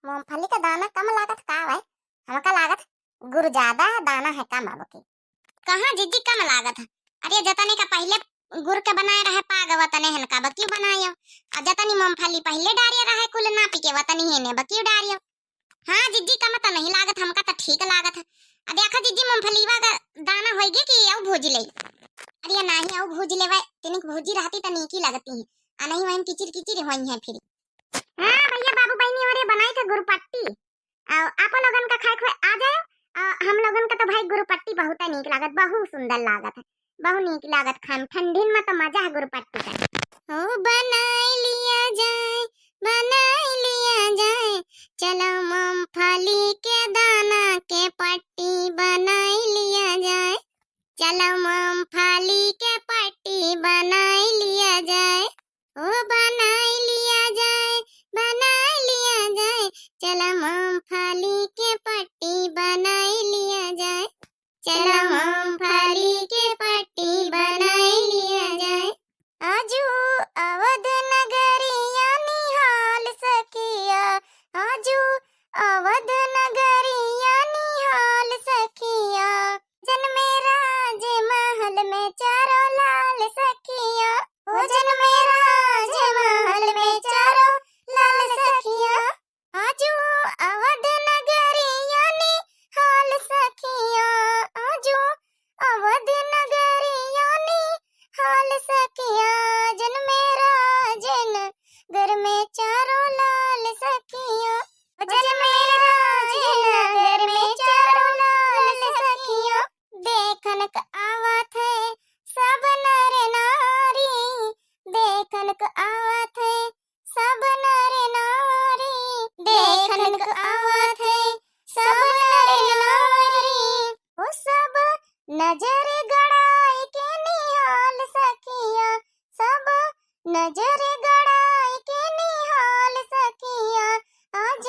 मूंगफली का दाना कम लागत का भाई? हमका लागत गुड़ ज्यादा दाना है कम अब की। कहाँ जीजी कम लागत है? अरे जतने का पहले गुड़ के बनाए रहे पाग वतने हन का बक्यू बनायो। आ जतनी मूंगफली पहले डारिया रहे कुल ना पी के वतनी हेने बक्यू डारियो। हाँ जीजी कम तो नहीं लागत, हमका तो ठीक लागत है। आ देखो जीजी मूंगफलीवा का दाना होएगी कि औ भूज ले? अरे नहीं औ भूज लेवे, तनिक भूजी रहती तो नीकी लगती है। आ नहीं वहीं किचिर किचिर होई है फिर। हाँ भैया बाबू बहनी और बनाई थे गुरुपट्टी। आप लोगन का खाए खोए आ जाए। हम लोगन का तो भाई गुरुपट्टी बहुत नीक लागत, बहुत सुंदर लागत है, बहुत नीक लागत खान ठंडीन में तो मजा है गुरुपट्टी का। ओ बनाई लिया जाए, बनाई लिया जाए, चलो मूंगफली के दाना के पट्टी बनाई लिया जाए, चलो मूंगफली के पट्टी बनाई लिया जाए, ओ बनाई लिया जाए, बनाई लिया जाए, चलो मूंगफली के पट्टी बनाई लिया जाए, चलो मूंगफली के पट्टी बनाई लिया जाए। आजू अवध नगरिया निहाल सखिया, आजू अवध नगरिया निहाल सखिया, जन्मे राज महल में चारों लाल सखिया, ओ जन्मे राज महल में चारों लाल सखिया, आजू अवध नगरिया निहाल सखिया, आजू अवध नगरिया निहाल सखिया, जन्मे राजन घर में चारों लाल सखिया, जन्मे राजन घर में चारों लाल सखिया, देखन क आवत है सब नर नारी, देखन क आवत है सब नर नारी, देखन क आवत है सब नर नारी, वो सब नजर गड़ाई के निहाल सखिया, सब नजर गड़ाई के निहाल सखिया, आज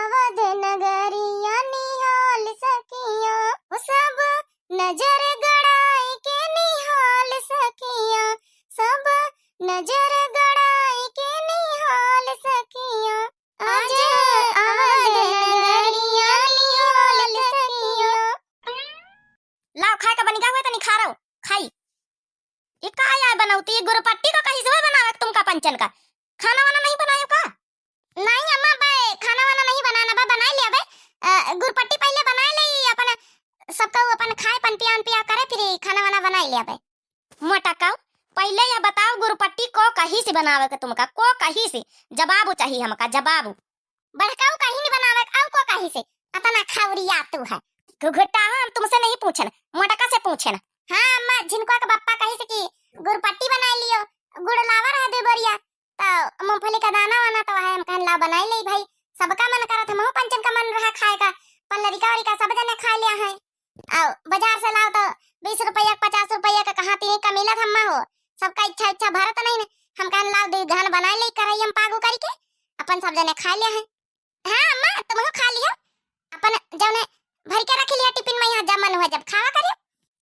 अवध नगरिया निहाल सखिया, वो सब नजर गड़ाई के निहाल सखिया, सब नजर गड़ाई के निहाल सखिया, आज अवध नगरिया निहाल सखिया। लाओ खाए का बनी का हुआ तो नहीं खा रहा हो, खाई। ये का आया बनाऊती है गुरुपट्टी को कहीं से बनावे तुमका पंचन का? खाना वाना नहीं बनायो का? नहीं अम्मा बे खाना वाना नहीं बनाना बा, बना लिया बे। गुरुपट्टी पहले बना ले अपन सबका अपन खाए पन पिया करे फिर खाना वाना बना लिया बे। मोटा का पहले ये बताओ गुरुपट्टी को कहीं से बनावे का तुमका? को कहीं से जवाब चाहिए हमका, जवाब। बड़काऊ कहीं नहीं बनावे आउ को कहीं से अतना खावरिया तू है। घुघटा हम तुमसे नहीं पूछन, मोटका से पूछन। हां अम्मा जिनको का पप्पा कहीं से कि गुरुपट्टी बना लियो, गुड़ लावा रहा दे बोरिया तो मूंगफली का दाना वाना तो है हम कहन ला बनाई ले भाई, सबका मन करत हम पंचन का मन रहा खाए का, पन लड़का का सब जने खा लिया है। आओ बाजार से लाओ तो 20 रुपया 50 रुपया का कहां तीन का मिलत हम्मा हो, सबका इच्छा भारत नहीं ने हम कहन लाओ दे धान बना ले कराई हम पागो करके अपन सब जने खा लिया है। हां अम्मा तुम खा लियो, अपन जने भर के रख लिया टिफिन में, यहाँ जब मन हुआ जब खावा करियो।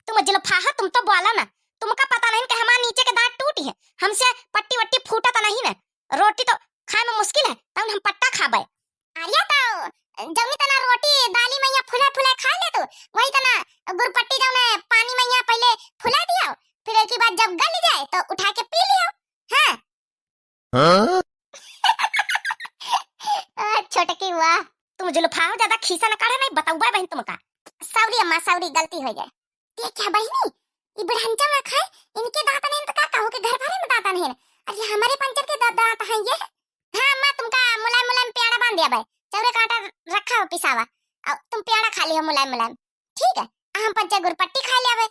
तुम जिलो फाहा तुम तो बोला ना, तुमका पता नहीं कि हमारे नीचे के दांत टूटी है, हमसे पट्टी वट्टी फूटा तो नहीं ना, रोटी तो खाए में मुश्किल है तब हम पट्टा खाबे। अरे तो जौनी तना रोटी दाली में यहाँ फुला फुला खा ले तो वही तना गुरुपट्टी जौने पानी में यहाँ पहले फुला दिया, फिर एक बाद जब गल जाए तो उठा के पी लियो। हां छोटकी वाह, तुम जो लुफाओ ज्यादा खीसा न काढ़े नहीं बताऊबा बहन तुमका। सॉरी अम्मा सॉरी गलती हो जाए। ये क्या बहनी ये बढ़ंचा ना खाए, इनके दांत नहीं तो का कहो के घर भरे में दांत नहीं है, अरे हमारे पंचर के दांत हैं ये। हां अम्मा तुमका मुलायम मुलायम पेड़ा बांध दिया भाई, चौरे कांटा रखा हो पिसावा, अब तुम पेड़ा खा लियो मुलायम मुलायम, ठीक है? हम पंचर गुरुपट्टी खा लिया भाई।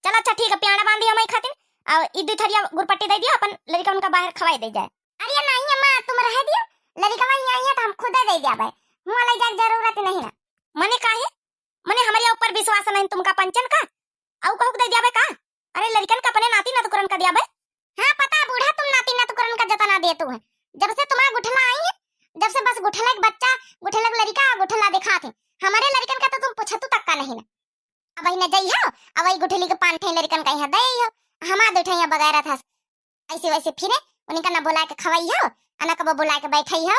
चलो अच्छा ठीक है पेड़ा बांध दिया मैं खातिर, और इदी थरिया गुरुपट्टी दे दियो अपन लड़का उनका बाहर खवाई दे जाए। अरे नहीं अम्मा तुम रह दियो, लड़का वहीं आई है तो हम खुद दे दिया भाई, मुंह ले जाए जरूरत नहीं ना। मने काहे मने हमारे ऊपर विश्वास नहीं तुमका पंचन का, औ कहू दे दिया बे का? अरे लड़कन का अपने नाती नातुकरन का दिया बे। हां पता बूढ़ा तुम नाती नातुकरन का जतना दे तू है, जब से तुम्हारा गुठला आई है, जब से बस गुठला एक बच्चा गुठला एक लड़का गुठला दिखा थे, हमारे लड़कन का तो तुम पूछतू तक का नहीं ना। अब ही न जई हो, अब ही गुठली के पान थे लड़कन का यहां दे हो, हमा दे ठैया बगैर था ऐसे वैसे फिरे उनका ना बुला के खवाई हो, अना कब बुला के बैठई हो।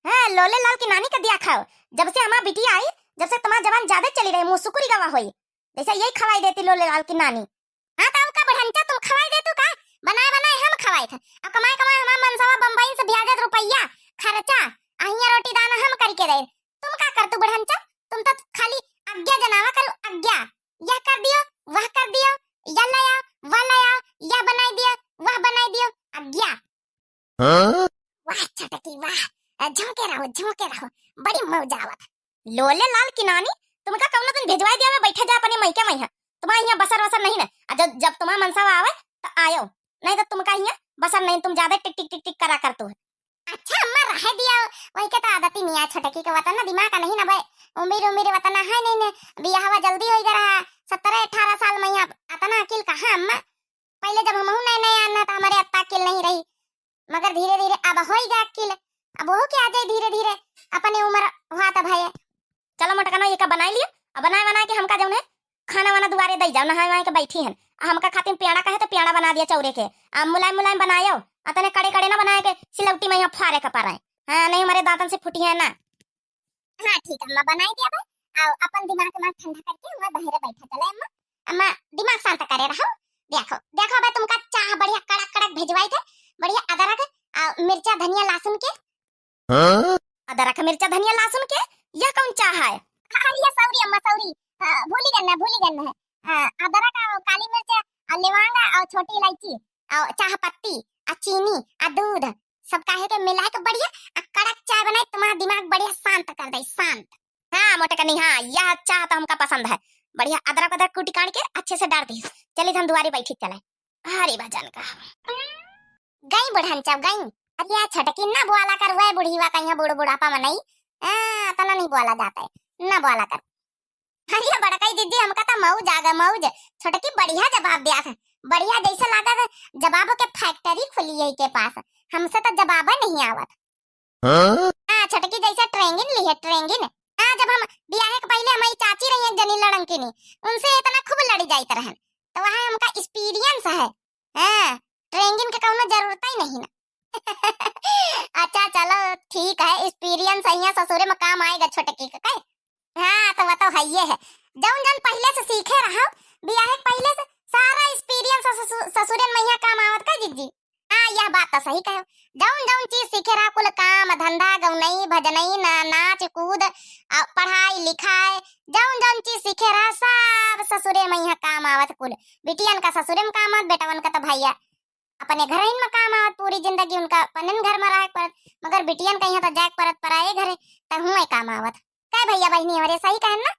है लोले लाल की नानी का दिया खाओ। जब से हमारा बिटिया आई, जब से तुम्हारा जवान ज्यादा चली रही, मुंह सुकुरी गवा होई, जैसे यही खवाई देती लोले लाल की नानी। हाँ तो का बढ़ंचा तुम खवाई दे तू का, बनाए बनाए हम खवाई थे। अब कमाए कमाए हमारा मनसावा बम्बई से भेजत रुपया खर्चा, अहिया रोटी दाना हम करके दे। तुम का कर तू बढ़ंचा, तुम तो खाली आज्ञा जनावा करो, आज्ञा यह कर दियो वह कर दियो, या लाया वह लाया, यह बनाई दिया वह बनाई दियो, आज्ञा। वाह छटकी वाह, झोंके रहो बड़ी मौज आवत। लोले लाल की नानी तुमका कौनो दिन भेजवाई दिया, मैं बैठे जा अपने मैके मैया, तुम्हारा यहाँ बसर वसर नहीं ना। जब जब तुम्हारा मनसावा आवे तो आयो, नहीं तो तुमका यहाँ बसर नहीं, तुम ज्यादा टिक टिक टिक टिक करा कर तू। अच्छा अम्मा रह दिया, वही के तो आदत ही नहीं है छटकी के, वतन ना दिमाग का नहीं ना भाई, उम्र वतन है नहीं ने, बियाहवा जल्दी हो गया, 17-18 साल में यहाँ आता ना अकिल कहाँ अम्मा। पहले जब हम नए आना था हमारे अत्ता अकिल नहीं रही, मगर धीरे धीरे अब हो गया अकिल, अब वो क्या जाए धीरे धीरे अपने उम्र हुआ था भाई। चलो मटकाना ये का बनाई लिया, अब बनाए बना के हमका जौन है खाना वाना दुआरे दई जाओ, नहाए वहाए के बैठी हैं। हमका खातिर पेड़ा कहे तो पेड़ा बना दिया चौरे के, अब मुलायम मुलायम बनायो, अतने कड़े कड़े ना बनाए के सिलौटी में यहाँ फारे का पारा है। हाँ नहीं हमारे दांतन से फुटी है ना। हाँ ठीक है अम्मा बनाई दिया भाई, आओ अपन दिमाग में ठंडा करके मैं बाहर बैठा चले अम्मा, अम्मा दिमाग शांत करे रहो। देखो देखो भाई तुमका चाह बढ़िया कड़क कड़क भेजवाई थे, बढ़िया अदरक मिर्चा धनिया लहसुन के। अदरक मिर्चा धनिया लहसुन के यह कौन चाह है? हाँ ये सौरी अम्मा सौरी, भूली गन्ना है। अदरक और काली मिर्च और लौंग और छोटी इलायची और चाह पत्ती और चीनी और दूध सब काहे के मिला के बढ़िया कड़क चाय बनाए, तुम्हारा दिमाग बढ़िया शांत कर दे, शांत। हाँ मोटे कनी, हाँ यह चाह तो हमका पसंद है, बढ़िया अदरक अदरक कूटी काट के अच्छे से डाल दी। चलिए हम दुआरी बैठी चले। हरी भजन का गई बढ़न चाव गई, अरे छटकी ना बोला कर, वह बुढ़ीवा कहीं बूढ़ बुढ़ापा में नहीं तना नहीं बोला जाता है ना बोला कर। अरे बड़काई दीदी हमका तो मौज आ गया मौज, छटकी बढ़िया जवाब दिया था, बढ़िया जैसे लगा था जवाबों के फैक्ट्री खुली है के पास, हमसे तो जवाब नहीं आवत। हाँ छटकी जैसे ट्रेंगिन ली है ट्रेंगिन। हाँ जब हम ब्याह के पहले हमारी चाची रही है जनी लड़ंकिनी, उनसे इतना खूब लड़ी जाती रहन, तो वहाँ हमका एक्सपीरियंस है। हाँ ट्रेंगिन के कहना जरूरत ही नहीं ना। अच्छा चलो ठीक है, एक्सपीरियंस है ससुरे में काम आएगा छटकी का कहे। हाँ तो बताओ है ये है जौन जौन पहले से सीखे रहो, ब्याह के पहले से सारा एक्सपीरियंस ससुरे में यहाँ काम आवत का जीजी। हाँ यह बात तो सही कहो, जौन जौन चीज सीखे रहा कुल काम धंधा गौनई भजनई नाच कूद पढ़ाई लिखाई, जौन जौन चीज सीखे रहा सब ससुरे में यहाँ काम आवत। कुल बिटियन का ससुरे में काम आवत, बेटवन का तो भैया अपने घर में काम आवत, पूरी जिंदगी उनका अपने घर में रह परत, मगर बिटियन का यहाँ तो जाग परत पराए घरे तब हुए काम आवत। क्या भैया बहनी हमारे सही कहन ना,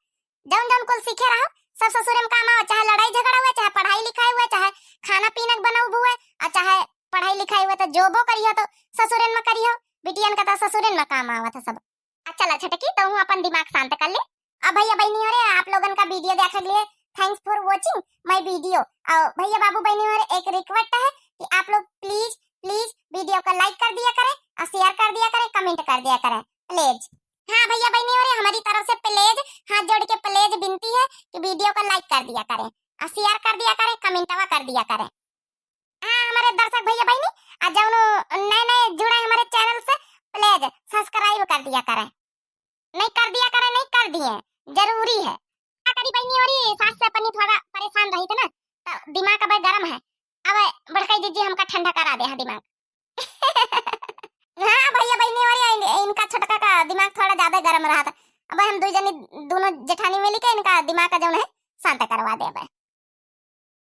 जौन जौन कुल सीखे रहो सब ससुरे में काम आवत, चाहे लड़ाई झगड़ा हुआ, चाहे पढ़ाई लिखाई हुआ, चाहे खाना पीना बनाऊ हुआ, और चाहे पढ़ाई लिखाई हुआ तो जोबो करियो तो ससुरन में करियो, बिटियन का तो ससुरन में काम आवत है सब। अच्छा ला छटकी तो हूँ अपन दिमाग शांत कर ले। अब भैया बहनी अरे आप लोगन का वीडियो देखे के लिए thanks for watching my video. और भैया बाबू बहनी अरे एक रिक्वेस्ट है कि आप लोग प्लीज प्लीज वीडियो को लाइक कर दिया करें और शेयर कर दिया करें, कमेंट कर दिया करें प्लीज। हाँ भैया बहनी अरे हमारी तरफ से प्लीज हाथ जोड़ के प्लीज विनती है कि वीडियो को लाइक कर दिया करें और शेयर कर दिया करें, कमेंटवा कर दिया करें। हाँ हमारे दर्शक भैया बहनी आज जौन नए नए जुड़े हमारे चैनल से प्लीज सब्सक्राइब कर दिया करें, नहीं कर दिया करें, नहीं कर दिए जरूरी है। क्या करी बहनी और सास से अपनी थोड़ा परेशान रही थी ना तो दिमाग अब गर्म है, अब बड़काई दीजिए हमका ठंडा करा दे दिमाग। हाँ भैया बहनी और इनका छोटका का दिमाग थोड़ा ज्यादा गर्म रहा था, अब हम दोनों जेठानी मिली के इनका दिमाग का जो है शांत करवा दे।